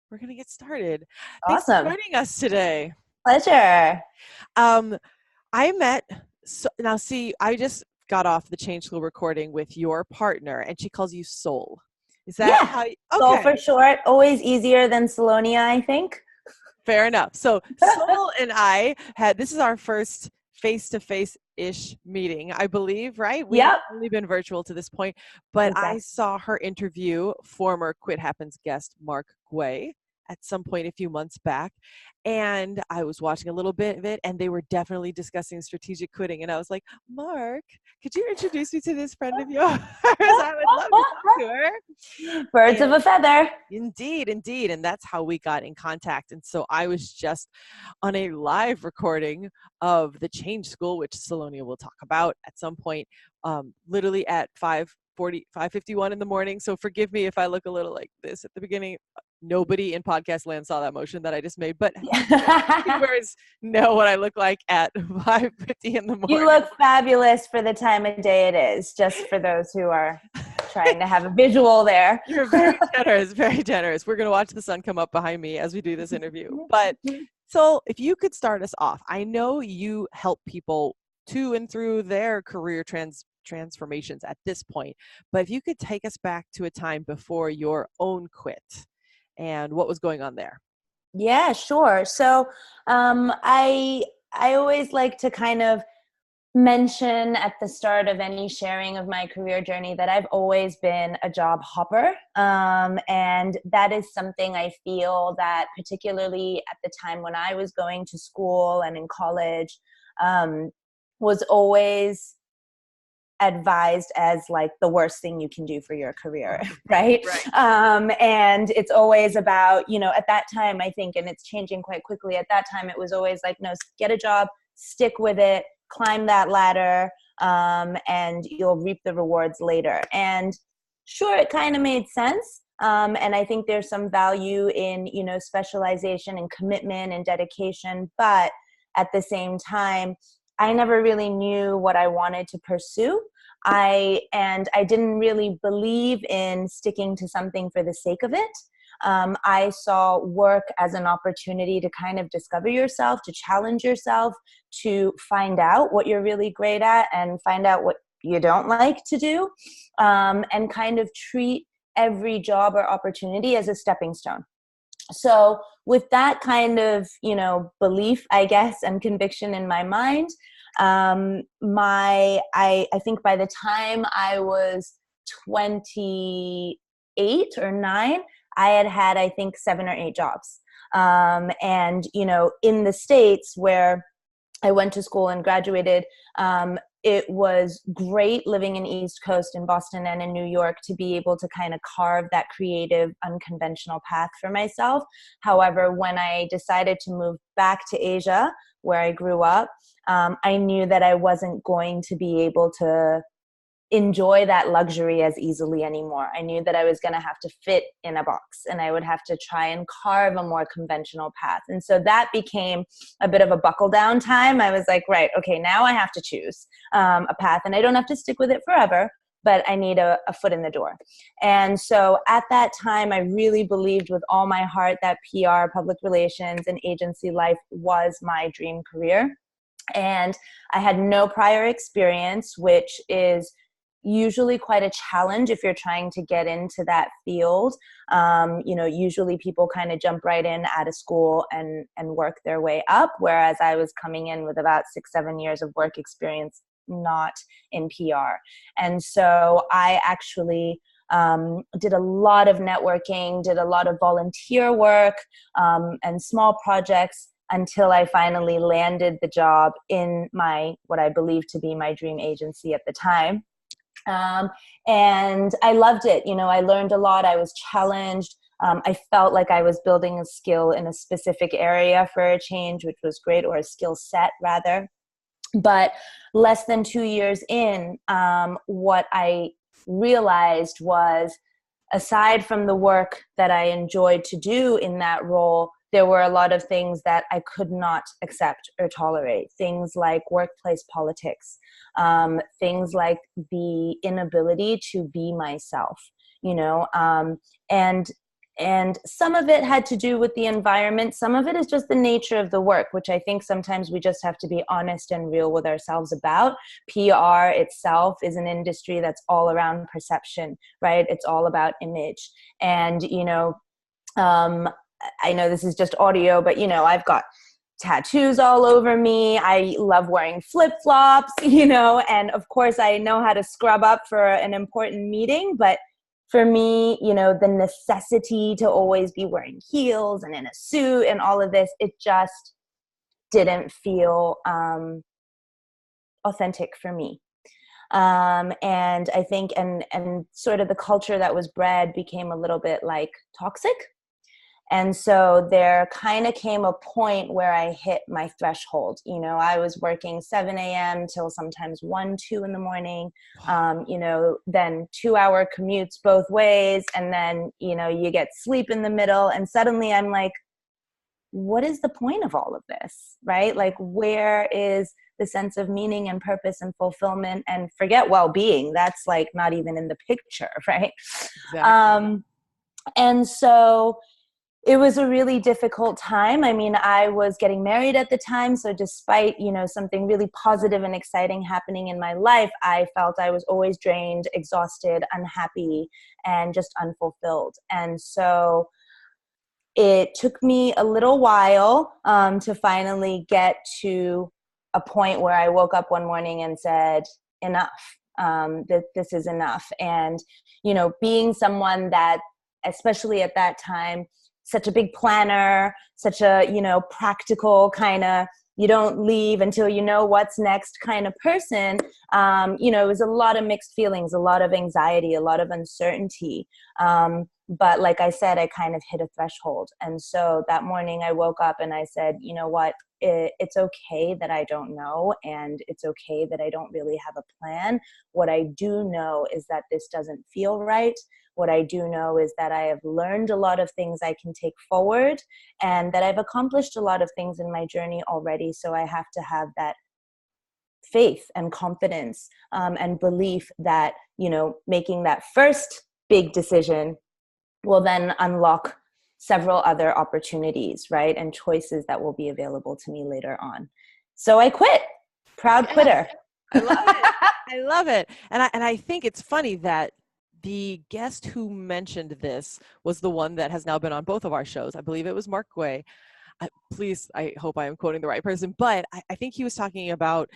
we're going to get started. Thanks for Awesome. joining us today. Pleasure. Um, I met, now see, I just got off the Change School recording with your partner, and she calls you Soul. Is that Yeah. how Soul for okay, short. Always easier than Solonia, I think. fair enough. So Soul and I this is our first face-to-face-ish meeting, I believe, right? We've Yep. only been virtual to this point, but I Exactly. saw her interview former Quit Happens guest Mark Guay at some point a few months back, and I was watching a little bit of it, and they were definitely discussing strategic quitting, and I was like, Mark, could you introduce me to this friend of yours? I would love to talk to her. Birds of And a feather. indeed, indeed. And that's how we got in contact. And so I was just on a live recording of the Change School, which Solonia will talk about at some point, literally at 5:51 in the morning. So forgive me if I look a little like this at the beginning. Nobody in podcast land saw that motion that I just made, but viewers know what I look like at 5:50 in the You morning. look fabulous for the time of day it is, just for those who are trying to have a visual there. You're very generous, very generous. We're going to watch the sun come up behind me as we do this interview. But so if you could start us off, I know you help people to and through their career transformations at this point, but if you could take us back to a time before your own quit and what was going on there. Yeah, sure. So I always like to kind of mention at the start of any sharing of my career journey that I've always been a job hopper. And that is something I feel that particularly at the time when I was going to school and in college, was always advised as like the worst thing you can do for your career, right? Right. And it's always about, at that time, I think, and it's changing quite quickly, at that time it was always like, no, get a job, stick with it, climb that ladder, and you'll reap the rewards later. And sure, it kind of made sense. And I think there's some value in, specialization and commitment and dedication, but at the same time, I never really knew what I wanted to pursue. I didn't really believe in sticking to something for the sake of it. I saw work as an opportunity to kind of discover yourself, to challenge yourself, to find out what you're really great at and find out what you don't like to do, and kind of treat every job or opportunity as a stepping stone. So with that kind of, belief, I guess, and conviction in my mind, I think by the time I was 28 or 9, I had, I think, 7 or 8 jobs. And, in the States where I went to school and graduated, it was great living in East Coast in Boston and in New York to be able to kind of carve that creative, unconventional path for myself. However, when I decided to move back to Asia, where I grew up, I knew that I wasn't going to be able to enjoy that luxury as easily anymore. I knew that I was going to have to fit in a box and I would have to try and carve a more conventional path. And so that became a bit of a buckle down time. I was like, right, okay, now I have to choose a path, and I don't have to stick with it forever, but I need a foot in the door. And so at that time, I really believed with all my heart that PR, public relations, and agency life was my dream career. And I had no prior experience, which is usually quite a challenge if you're trying to get into that field. Usually people kind of jump right in out of school and work their way up, whereas I was coming in with about 6-7 years of work experience, not in PR. And so I actually did a lot of networking, did a lot of volunteer work, and small projects until I finally landed the job in what I believe to be my dream agency at the time. And I loved it. I learned a lot. I was challenged. I felt like I was building a skill in a specific area for a change, which was great, or a skill set rather. But less than 2 years in, what I realized was, aside from the work that I enjoyed to do in that role, there were a lot of things that I could not accept or tolerate. Things like workplace politics, things like the inability to be myself, and And some of it had to do with the environment. Some of it is just the nature of the work, which I think sometimes we just have to be honest and real with ourselves about. PR itself is an industry that's all around perception, right? It's all about image. And, I know this is just audio, but, I've got tattoos all over me. I love wearing flip-flops, and of course I know how to scrub up for an important meeting, but for me, the necessity to always be wearing heels and in a suit and all of this, it just didn't feel authentic for me. And I think, and sort of the culture that was bred became a little bit like toxic. And so there kind of came a point where I hit my threshold. I was working 7 a.m. till sometimes 1, 2 in the morning, then 2-hour commutes both ways. And then, you get sleep in the middle. And suddenly I'm like, what is the point of all of this, right? Like, where is the sense of meaning and purpose and fulfillment? And forget well-being. That's like not even in the picture, right? Exactly. And so it was a really difficult time. I mean, I was getting married at the time. So despite, something really positive and exciting happening in my life, I felt I was always drained, exhausted, unhappy, and just unfulfilled. And so it took me a little while to finally get to a point where I woke up one morning and said, enough, this is enough. And, being someone that, especially at that time, such a big planner, such a, practical kind of, you don't leave until you know what's next kind of person, it was a lot of mixed feelings, a lot of anxiety, a lot of uncertainty. But like I said, I kind of hit a threshold. And so that morning I woke up and I said, you know what, it's okay that I don't know. And it's okay that I don't really have a plan. What I do know is that this doesn't feel right. What I do know is that I have learned a lot of things I can take forward and that I've accomplished a lot of things in my journey already. So I have to have that faith and confidence and belief that, making that first big decision will then unlock several other opportunities, right? And choices that will be available to me later on. So I quit. Proud quitter. I love it. I love it. And I think it's funny that the guest who mentioned this was the one that has now been on both of our shows. I believe it was Mark Guay. Please, I hope I am quoting the right person, but I think he was talking about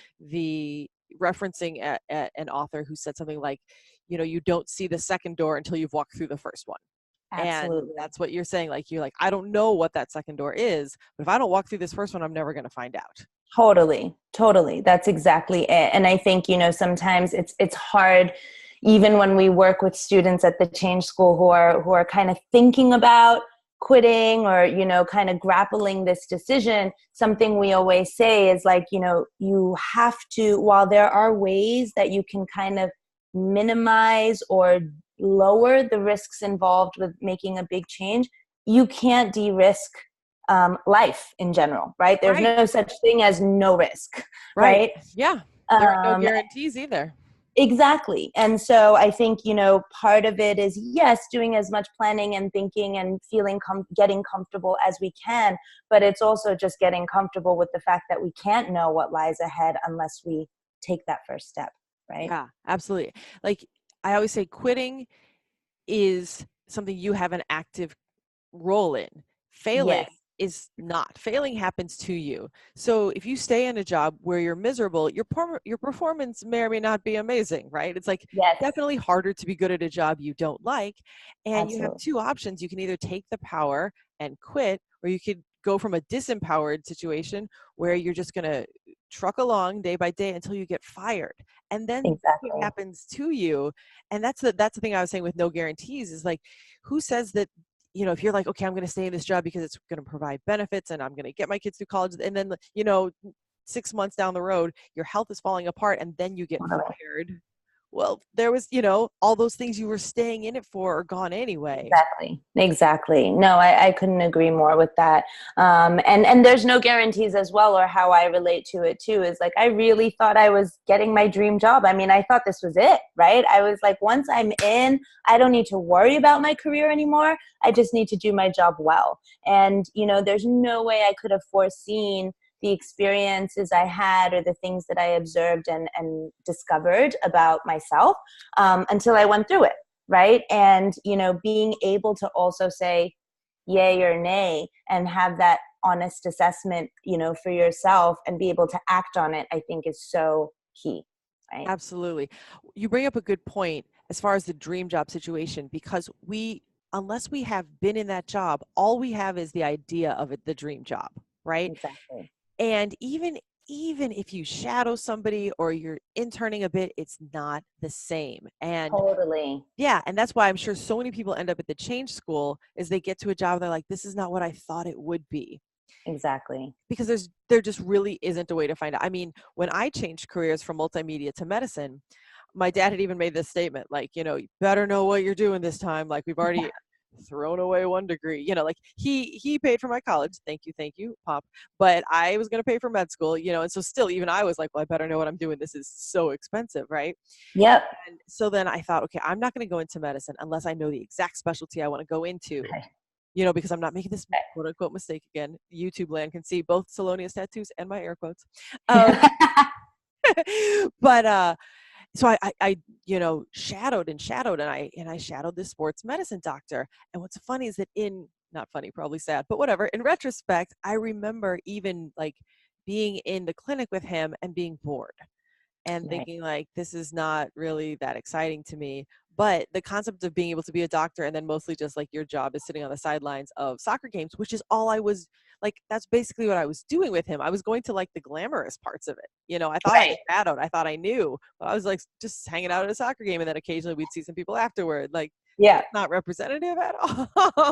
referencing an author who said something like, you don't see the second door until you've walked through the first one. Absolutely. And that's what you're saying. Like, you're like, I don't know what that second door is, but if I don't walk through this first one, I'm never going to find out. Totally. That's exactly it. And I think, sometimes it's hard, even when we work with students at the Change School who are kind of thinking about quitting or, kind of grappling this decision. Something we always say is like, you have to, while there are ways that you can kind of minimize or lower the risks involved with making a big change, you can't de-risk life in general, right? There's no such thing as no risk, right? Yeah. There are no guarantees either. Exactly. And so I think, part of it is, yes, doing as much planning and thinking and feeling, getting comfortable as we can, but it's also just getting comfortable with the fact that we can't know what lies ahead unless we take that first step, right? Yeah, absolutely. Like, I always say quitting is something you have an active role in. Failing Yes. is not. Failing happens to you. So if you stay in a job where you're miserable, your performance may or may not be amazing, right? It's like Yes. definitely harder to be good at a job you don't like. And Absolutely. you have two options. You can either take the power and quit, or you could go from a disempowered situation where you're just going to truck along day by day until you get fired. And then Exactly. what happens to you. And that's the thing I was saying with no guarantees is like, who says that, if you're like, okay, I'm going to stay in this job because it's going to provide benefits and I'm going to get my kids through college. And then, 6 months down the road, your health is falling apart and then you get fired. well, there was, all those things you were staying in it for are gone anyway. Exactly. Exactly. No, I couldn't agree more with that. And there's no guarantees as well, or how I relate to it too is like, I really thought I was getting my dream job. I mean, I thought this was it, right? I was like, once I'm in, I don't need to worry about my career anymore. I just need to do my job well. And, there's no way I could have foreseen the experiences I had or the things that I observed and discovered about myself until I went through it. Right. And, being able to also say yay or nay and have that honest assessment, for yourself and be able to act on it, I think is so key. Right. Absolutely. You bring up a good point as far as the dream job situation, because unless we have been in that job, all we have is the idea of it, the dream job, right? Exactly. And even if you shadow somebody or you're interning a bit, it's not the same. And Totally. yeah, and that's why I'm sure so many people end up at the change school is they get to a job and they're like, this is not what I thought it would be. Exactly. Because there just really isn't a way to find out. I mean, when I changed careers from multimedia to medicine, my dad had even made this statement, like, you better know what you're doing this time. Like, we've already thrown away one degree. Like he paid for my college. Thank you, Pop. But I was going to pay for med school. And so still, even I was like, well, I better know what I'm doing. This is so expensive, right? Yep. And so then I thought, okay, I'm not going to go into medicine unless I know the exact specialty I want to go into. Okay. Because I'm not making this quote unquote mistake again. YouTube land can see both Solonia's tattoos and my air quotes. But so I shadowed and shadowed, and I shadowed this sports medicine doctor. And what's funny is that not funny, probably sad, but whatever, in retrospect, I remember even like being in the clinic with him and being bored and Right. thinking like, this is not really that exciting to me. But the concept of being able to be a doctor and then mostly just like your job is sitting on the sidelines of soccer games, which is all I was like, that's basically what I was doing with him. I was going to like the glamorous parts of it. I thought I Right. shadowed, I thought I knew, but I was like just hanging out at a soccer game, and then occasionally we'd see some people afterward. Like, Yeah. that's not representative at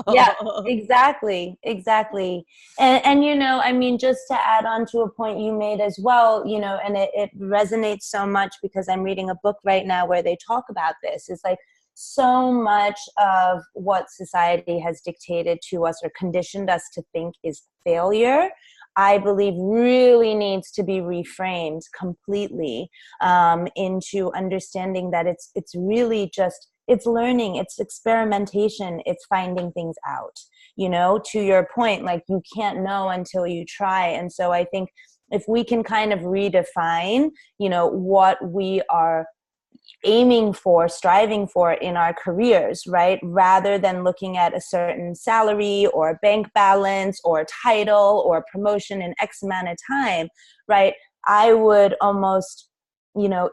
Yeah, all. exactly, exactly. And I mean, just to add on to a point you made as well, and it resonates so much because I'm reading a book right now where they talk about this. It's like so much of what society has dictated to us or conditioned us to think is failure, I believe really needs to be reframed completely into understanding that it's really just, it's learning, it's experimentation, it's finding things out. To your point, like you can't know until you try. And so I think if we can kind of redefine, what we are aiming for, striving for in our careers, right? Rather than looking at a certain salary or bank balance or title or promotion in X amount of time, right? I would almost,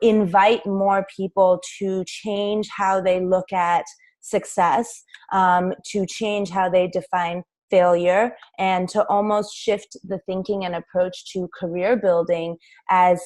invite more people to change how they look at success, to change how they define failure, and to almost shift the thinking and approach to career building as,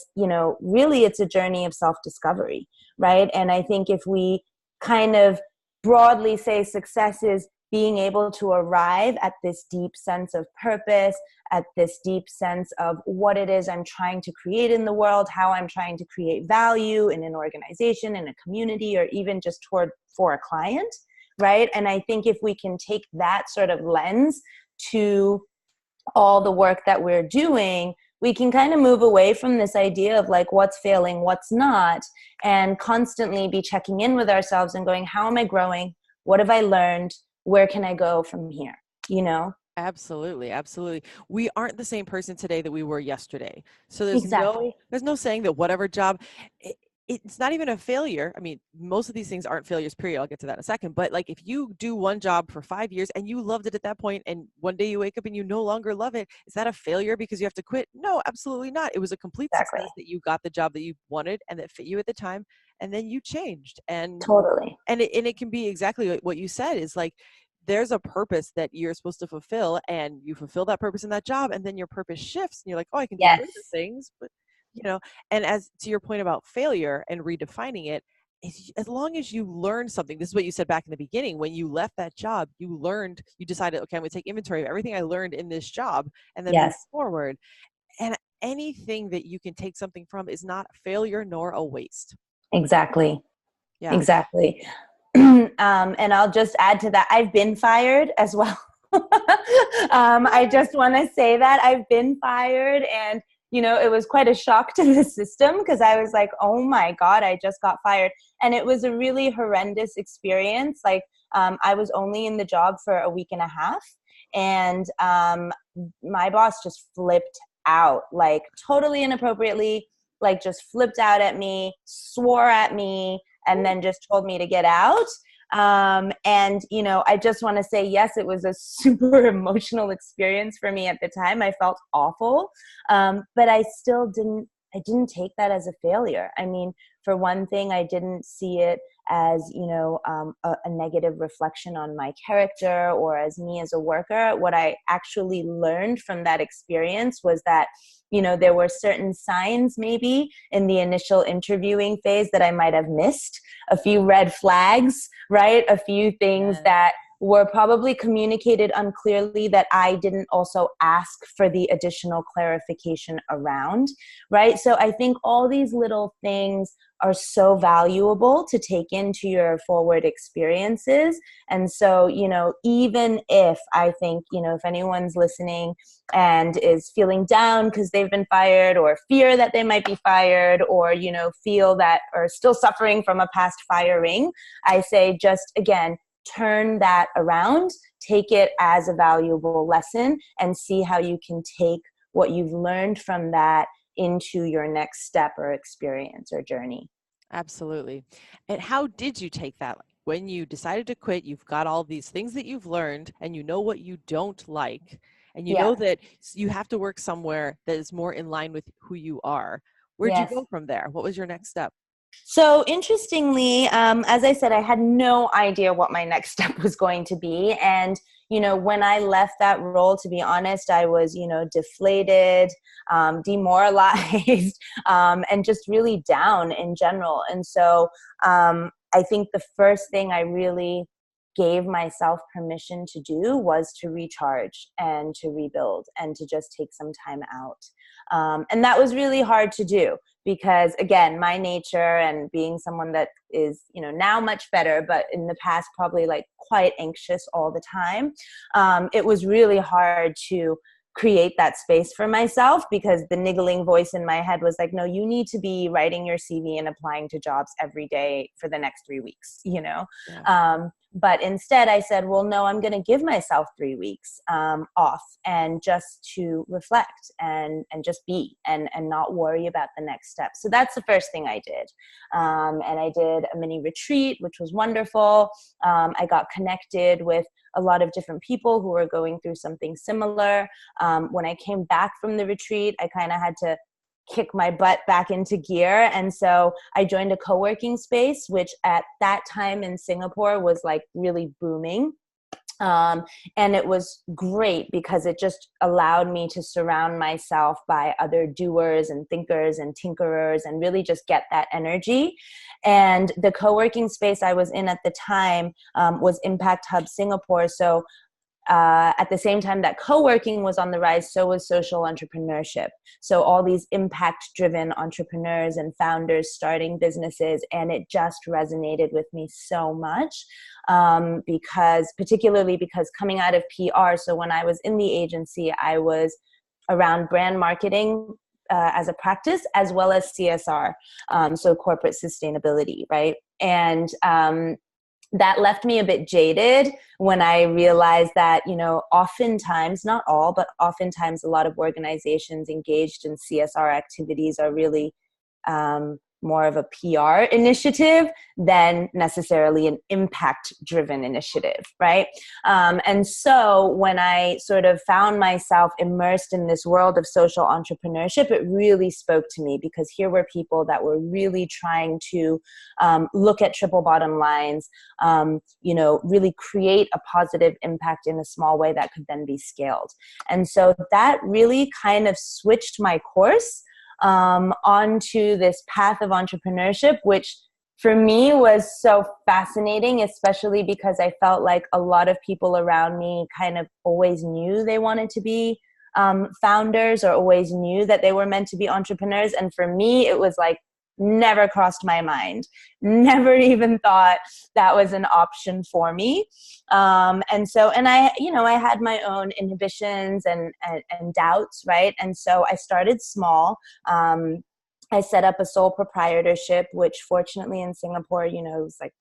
really it's a journey of self-discovery, right? And I think if we kind of broadly say success is being able to arrive at this deep sense of purpose, at this deep sense of what it is I'm trying to create in the world, how I'm trying to create value in an organization, in a community, or even just for a client, right? And I think if we can take that sort of lens to all the work that we're doing, we can kind of move away from this idea of like what's failing, what's not, and constantly be checking in with ourselves and going, how am I growing? What have I learned? Where can I go from here? Absolutely, absolutely. We aren't the same person today that we were yesterday. So Exactly. there's no saying that whatever job, it, it's not even a failure. I mean, most of these things aren't failures, period. I'll get to that in a second. But like if you do one job for 5 years and you loved it at that point, and one day you wake up and you no longer love it, is that a failure because you have to quit? No, absolutely not. It was a complete Exactly. success that you got the job that you wanted and that fit you at the time, and then you changed. Totally. And it can be exactly what you said, is like there's a purpose that you're supposed to fulfill, and you fulfill that purpose in that job, and then your purpose shifts and you're like, oh, I can do Yes. greater things. But and as to your point about failure and redefining it, as long as you learn something, this is what you said back in the beginning, when you left that job, you decided, okay, I'm going to take inventory of everything I learned in this job and then move Yes. forward. And anything that you can take something from is not failure nor a waste. Exactly. Yeah. Exactly. And I'll just add to that, I've been fired as well. I just want to say that I've been fired, and it was quite a shock to the system because I was like, oh my God, I just got fired. And it was a really horrendous experience. Like, I was only in the job for a week and a half, and my boss just flipped out, like totally inappropriately, like just flipped out at me, swore at me, and then just told me to get out. And I just want to say, yes, it was a super emotional experience for me at the time. I felt awful, but I didn't take that as a failure. I mean, for one thing, I didn't see it as a negative reflection on my character or as me as a worker. What I actually learned from that experience was that there were certain signs maybe in the initial interviewing phase that I might have missed, a few red flags, right? A few things Yes. that were probably communicated unclearly that I didn't also ask for the additional clarification around, right? So I think all these little things are so valuable to take into your forward experiences. And so, even if I think, if anyone's listening and is feeling down because they've been fired, or fear that they might be fired, or, feel that or still suffering from a past firing, I say just again, turn that around, take it as a valuable lesson, and see how you can take what you've learned from that into your next step or experience or journey. Absolutely. And how did you take that? When you decided to quit, you've got all these things that you've learned, and you know what you don't like, and you Yeah. know that you have to work somewhere that is more in line with who you are. Where'd you Yes. go from there? What was your next step? So interestingly, as I said, I had no idea what my next step was going to be. And, when I left that role, to be honest, I was, deflated, demoralized, and just really down in general. And so I think the first thing I really gave myself permission to do was to recharge and to rebuild and to just take some time out. And that was really hard to do because, again, my nature and being someone that is, now much better, but in the past probably like quite anxious all the time, it was really hard to create that space for myself because the niggling voice in my head was like, no, you need to be writing your CV and applying to jobs every day for the next 3 weeks, Yeah. But instead I said, well, no, I'm going to give myself 3 weeks off and just to reflect and just be and not worry about the next step. So that's the first thing I did. And I did a mini retreat, which was wonderful. I got connected with a lot of different people who were going through something similar. When I came back from the retreat, I kind of had to kick my butt back into gear. And so I joined a co-working space, which at that time in Singapore was like really booming. And it was great because it just allowed me to surround myself by other doers and thinkers and tinkerers and really just get that energy. And the co-working space I was in at the time was Impact Hub Singapore. So at the same time that co-working was on the rise, so was social entrepreneurship. So all these impact-driven entrepreneurs and founders starting businesses, and it just resonated with me so much particularly because coming out of PR, so when I was in the agency, I was around brand marketing as a practice, as well as CSR, so corporate sustainability, right? And that left me a bit jaded when I realized that, oftentimes, not all, but oftentimes a lot of organizations engaged in CSR activities are really more of a PR initiative than necessarily an impact-driven initiative, right? And so when I sort of found myself immersed in this world of social entrepreneurship, it really spoke to me because here were people that were really trying to look at triple bottom lines, really create a positive impact in a small way that could then be scaled. And so that really kind of switched my course onto this path of entrepreneurship, which for me was so fascinating, especially because I felt like a lot of people around me kind of always knew they wanted to be founders or always knew that they were meant to be entrepreneurs. And for me, it was like never crossed my mind. Never even thought that was an option for me. And I had my own inhibitions and doubts, right? And so I started small. I set up a sole proprietorship, which fortunately in Singapore, it was like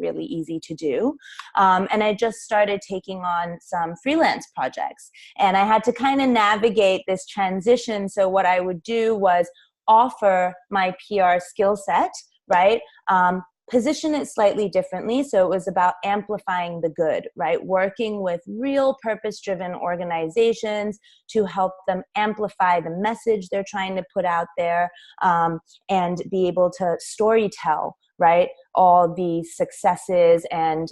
really easy to do. And I just started taking on some freelance projects, and I had to kind of navigate this transition. So what I would do was offer my PR skill set, right? Position it slightly differently. So it was about amplifying the good, right? Working with real purpose-driven organizations to help them amplify the message they're trying to put out there, and be able to storytell, right, all the successes and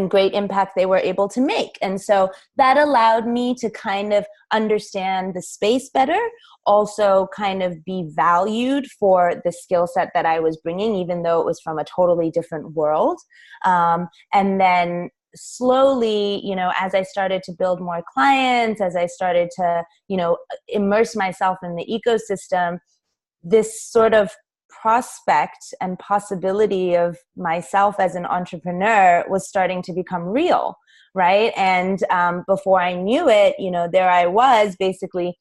great impact they were able to make. And so that allowed me to kind of understand the space better, also kind of be valued for the skill set that I was bringing, even though it was from a totally different world. And then slowly, as I started to build more clients, as I started to, immerse myself in the ecosystem, this sort of prospect and possibility of myself as an entrepreneur was starting to become real, right? And before I knew it, there I was basically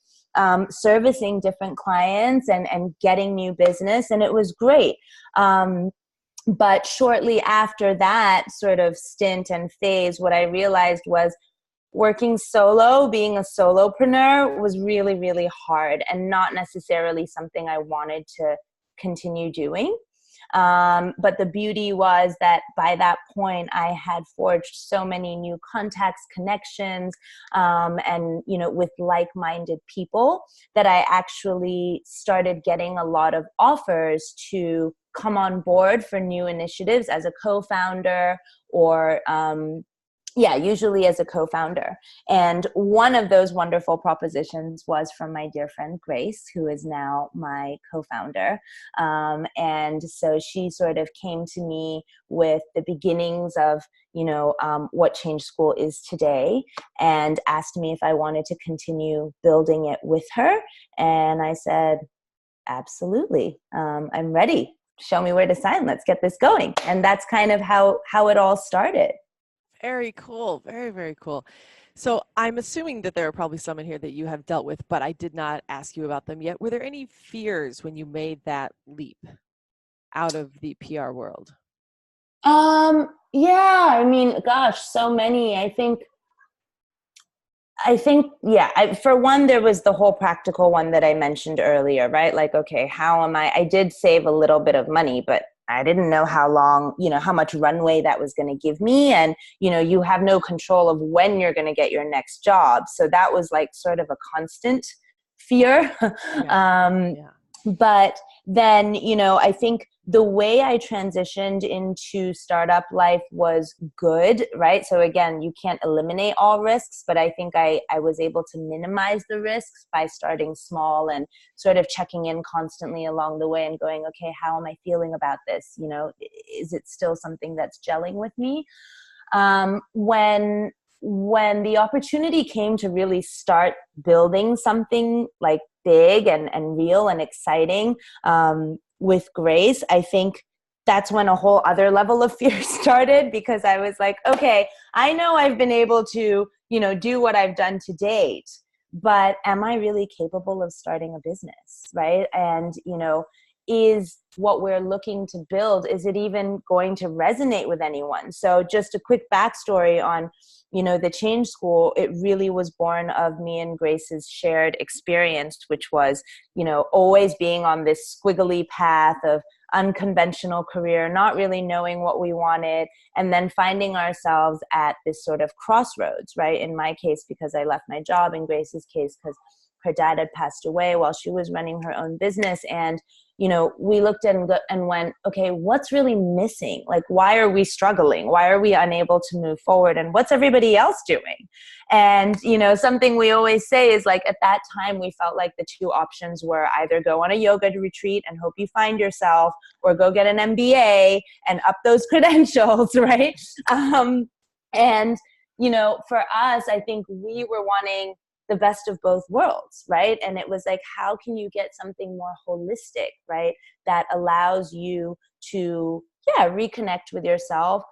servicing different clients and getting new business, and it was great. But shortly after that sort of stint and phase, what I realized was working solo, being a solopreneur, was really, really hard and not necessarily something I wanted to continue doing. But the beauty was that by that point, I had forged so many new contacts, connections, and, with like-minded people, that I actually started getting a lot of offers to come on board for new initiatives as a co-founder or, usually as a co-founder. And one of those wonderful propositions was from my dear friend Grace, who is now my co-founder. And so she sort of came to me with the beginnings of, what Change School is today, and asked me if I wanted to continue building it with her. And I said, absolutely. I'm ready. Show me where to sign. Let's get this going. And that's kind of how it all started. Very cool. Very, very cool. So I'm assuming that there are probably some in here that you have dealt with, but I did not ask you about them yet. Were there any fears when you made that leap out of the PR world? Yeah, I mean, gosh, so many. I think, for one, there was the whole practical one that I mentioned earlier, right? Like, okay, I did save a little bit of money, but I didn't know how long, how much runway that was going to give me. And, you have no control of when you're going to get your next job. So that was like sort of a constant fear. Yeah. But then, I think the way I transitioned into startup life was good, right? So again, you can't eliminate all risks, but I think I was able to minimize the risks by starting small and sort of checking in constantly along the way and going, okay, how am I feeling about this? Is it still something that's gelling with me? When the opportunity came to really start building something like big and real and exciting, with Grace, I think that's when a whole other level of fear started, because I was like, okay, I know I've been able to, do what I've done to date, but am I really capable of starting a business, right? And, is what we're looking to build, is it even going to resonate with anyone? So just a quick backstory on, the Change School, it really was born of me and Grace's shared experience, which was, always being on this squiggly path of unconventional career, not really knowing what we wanted, and then finding ourselves at this sort of crossroads, right? In my case, because I left my job; in Grace's case, because her dad had passed away while she was running her own business. And we looked at and went, okay, what's really missing? Like, why are we struggling? Why are we unable to move forward? And what's everybody else doing? And, something we always say is, like, at that time, we felt like the two options were either go on a yoga retreat and hope you find yourself, or go get an MBA and up those credentials, right? And, for us, I think we were wanting the best of both worlds, right? And it was like, how can you get something more holistic, right? That allows you to, yeah, reconnect with yourself,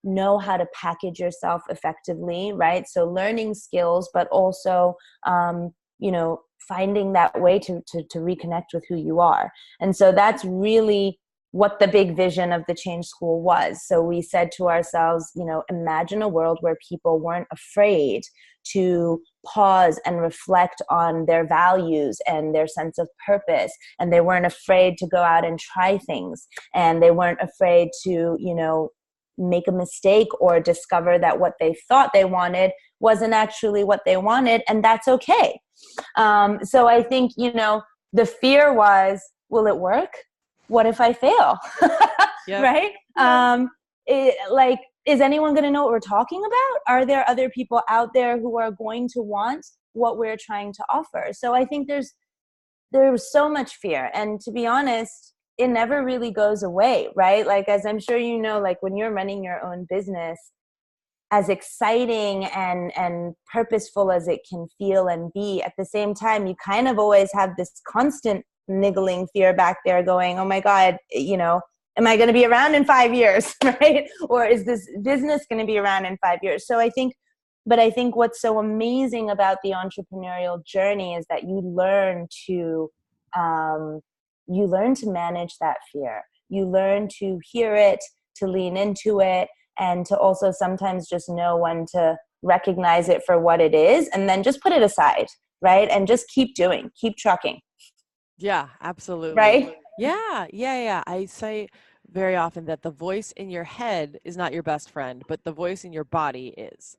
know how to package yourself effectively, right? So learning skills, but also, you know, finding that way to reconnect with who you are. And so that's really what the big vision of the Change School was. So we said to ourselves, you know, imagine a world where people weren't afraid to pause and reflect on their values and their sense of purpose. And they weren't afraid to go out and try things. And they weren't afraid to, you know, make a mistake or discover that what they thought they wanted wasn't actually what they wanted. And that's okay. So I think, you know, the fear was, will it work? What if I fail? Yep. Right? Like, is anyone going to know what we're talking about? Are there other people out there who are going to want what we're trying to offer? So I think there's so much fear. And to be honest, it never really goes away, right? Like, as I'm sure you know, like when you're running your own business, as exciting and purposeful as it can feel and be, at the same time, you kind of always have this constant niggling fear back there going, oh my God, you know, am I going to be around in 5 years, right? Or is this business going to be around in 5 years? So I think what's so amazing about the entrepreneurial journey is that you learn to manage that fear. You learn to hear it, to lean into it, and to also sometimes just know when to recognize it for what it is, and then just put it aside, right? And just keep trucking. Yeah, absolutely. Right? Yeah. I say very often that the voice in your head is not your best friend, but the voice in your body is.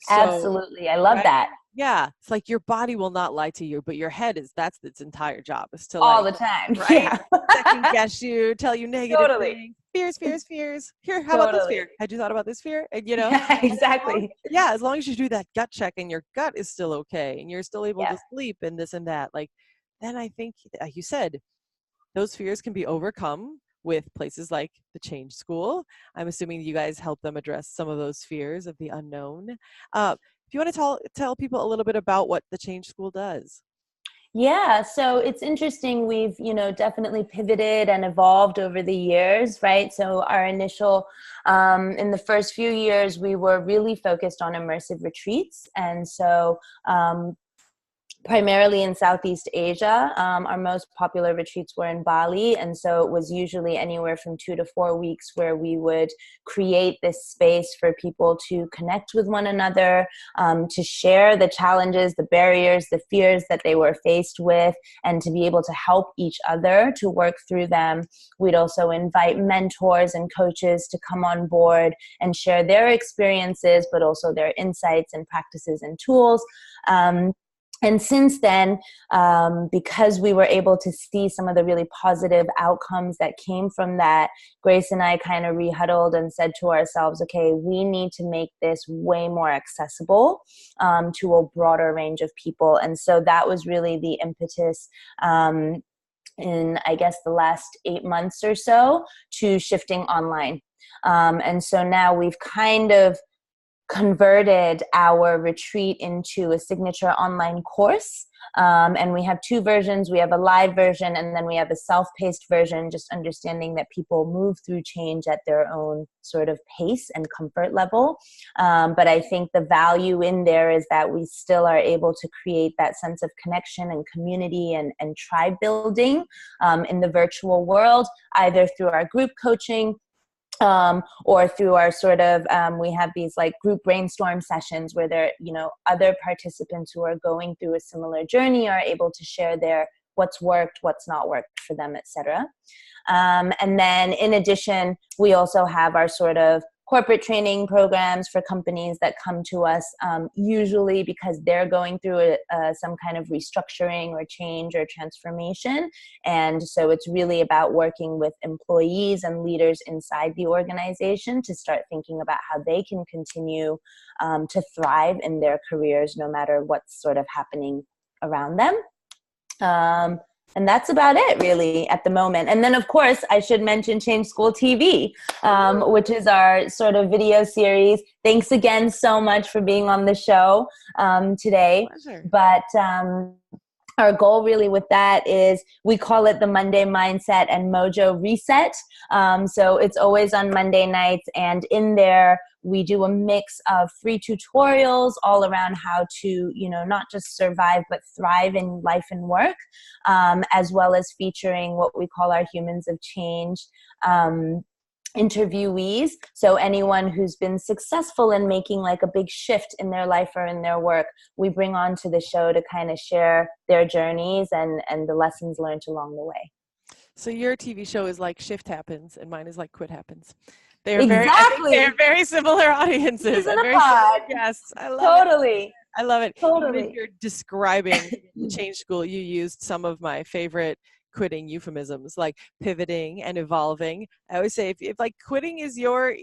So, Absolutely. I love right? that. Yeah, it's like your body will not lie to you, but your head that's its entire job is to All like, the time. right? Yeah. Second guess you, tell you negative Totally. things, fears. Here, how about this Totally. fear? Had you thought about this fear? And you know, Yeah, exactly. yeah, as long as you do that gut check and your gut is still okay and you're still able Yeah. to sleep and this and that, like, then I think, like you said, those fears can be overcome with places like the Change School. I'm assuming you guys help them address some of those fears of the unknown. If you want to tell people a little bit about what the Change School does. Yeah, so it's interesting. We've, you know, definitely pivoted and evolved over the years, right? So our initial, in the first few years, we were really focused on immersive retreats. And so primarily in Southeast Asia. Our most popular retreats were in Bali. And so it was usually anywhere from 2 to 4 weeks where we would create this space for people to connect with one another, to share the challenges, the barriers, the fears that they were faced with, and to be able to help each other to work through them. We'd also invite mentors and coaches to come on board and share their experiences, but also their insights and practices and tools. And since then, because we were able to see some of the really positive outcomes that came from that, Grace and I kind of rehuddled and said to ourselves, okay, we need to make this way more accessible to a broader range of people. And so that was really the impetus in, I guess, the last 8 months or so to shifting online. And so now we've kind of converted our retreat into a signature online course. And we have 2 versions. We have a live version, and then we have a self-paced version, just understanding that people move through change at their own sort of pace and comfort level. But I think the value in there is that we still are able to create that sense of connection and community and tribe building in the virtual world, either through our group coaching, or through our sort of, we have these like group brainstorm sessions where there, you know, other participants who are going through a similar journey are able to share their what's worked, what's not worked for them, etc. And then in addition, we also have our sort of corporate training programs for companies that come to us, usually because they're going through some kind of restructuring or change or transformation. And so it's really about working with employees and leaders inside the organization to start thinking about how they can continue to thrive in their careers, no matter what's sort of happening around them. And that's about it really at the moment. And then of course I should mention Change School TV, which is our sort of video series. Thanks again so much for being on the show today. Pleasure. But our goal really with that is we call it the Monday Mindset and Mojo Reset. So it's always on Monday nights, and in there we do a mix of free tutorials all around how to, not just survive, but thrive in life and work, as well as featuring what we call our Humans of Change interviewees. So anyone who's been successful in making like a big shift in their life or in their work, we bring onto the show to kind of share their journeys and the lessons learned along the way. So your TV show is like Shift Happens, and mine is like Quit Happens. Exactly. I think they're very similar audiences and very similar guests. I love it. I love it. Totally. Even you're describing the Change School, you used some of my favorite quitting euphemisms like pivoting and evolving. I always say if like quitting is your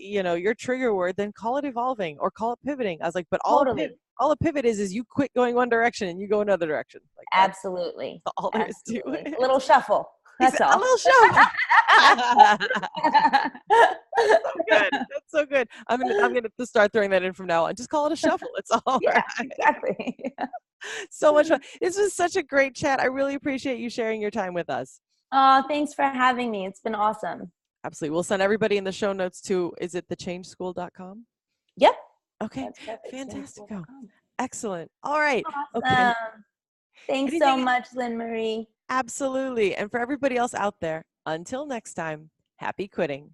trigger word, then call it evolving or call it pivoting. I was like, but all a pivot is you quit going one direction and you go another direction. Like absolutely. That's all there is to it. A little shuffle. That's all. A little shuffle. That's so good. That's so good. I'm gonna start throwing that in from now on. Just call it a shuffle. It's all yeah, right. Exactly. So much fun. This was such a great chat. I really appreciate you sharing your time with us. Oh, thanks for having me. It's been awesome. Absolutely. We'll send everybody in the show notes to, is it thechangeschool.com? Yep. Okay. Fantastic. Excellent. All right. Awesome. Okay. Thanks so much, Lynn Marie. Absolutely. And for everybody else out there, until next time, happy quitting.